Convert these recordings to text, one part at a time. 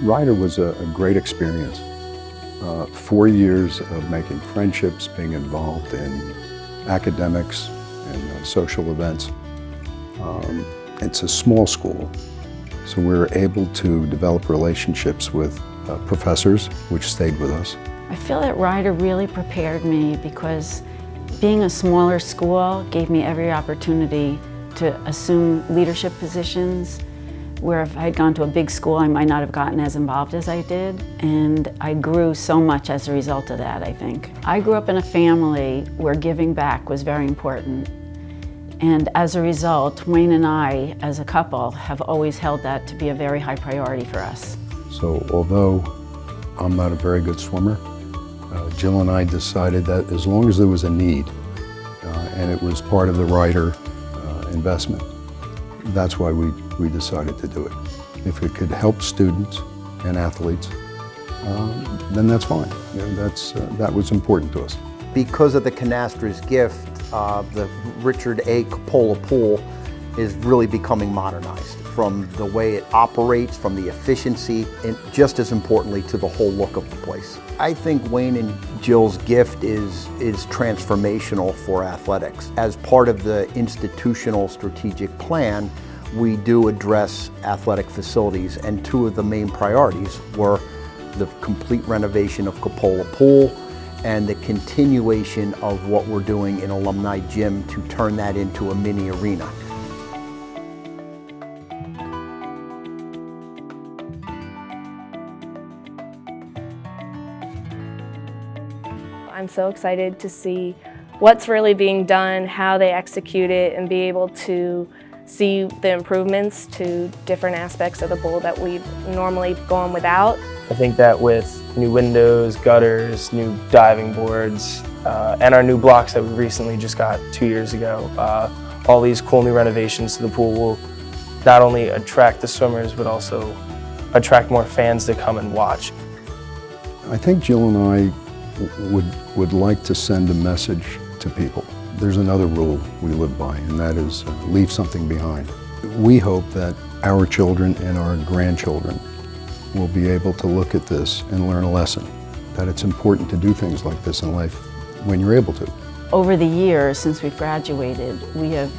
Ryder was a great experience. 4 years of making friendships, being involved in academics and social events. It's a small school, so we were able to develop relationships with professors, which stayed with us. I feel that Ryder really prepared me because being a smaller school gave me every opportunity to assume leadership positions, where if I had gone to a big school, I might not have gotten as involved as I did. And I grew so much as a result of that, I think. I grew up in a family where giving back was very important. And as a result, Wayne and I, as a couple, have always held that to be a very high priority for us. So although I'm not a very good swimmer, Jill and I decided that as long as there was a need, and it was part of the Ryder investment, that's why we decided to do it. If it could help students and athletes, then that's fine. You know, that was important to us. Because of the Canastra's gift, the Richard A. Coppola Pool is really becoming modernized, from the way it operates, from the efficiency, and just as importantly to the whole look of the place. I think Wayne and Jill's gift is transformational for athletics. As part of the institutional strategic plan, we do address athletic facilities, and two of the main priorities were the complete renovation of Coppola Pool and the continuation of what we're doing in Alumni Gym to turn that into a mini arena. I'm so excited to see what's really being done, how they execute it, and be able to see the improvements to different aspects of the pool that we've normally gone without. I think that with new windows, gutters, new diving boards, and our new blocks that we recently just got 2 years ago, all these cool new renovations to the pool will not only attract the swimmers, but also attract more fans to come and watch. I think Jill and I would like to send a message to people. There's another rule we live by, and that is leave something behind. We hope that our children and our grandchildren will be able to look at this and learn a lesson, that it's important to do things like this in life when you're able to. Over the years since we've graduated, we have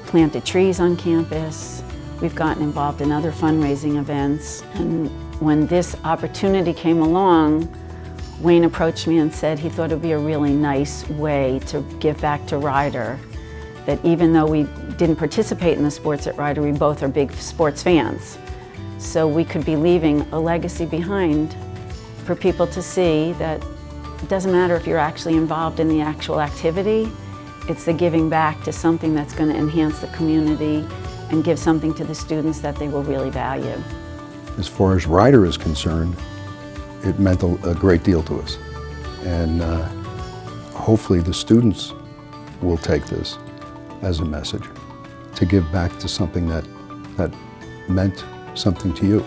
planted trees on campus, we've gotten involved in other fundraising events, and when this opportunity came along, Wayne approached me and said he thought it would be a really nice way to give back to Ryder, that even though we didn't participate in the sports at Ryder, we both are big sports fans. So we could be leaving a legacy behind for people to see that it doesn't matter if you're actually involved in the actual activity, it's the giving back to something that's going to enhance the community and give something to the students that they will really value. As far as Ryder is concerned, it meant a great deal to us. And hopefully the students will take this as a message to give back to something that meant something to you.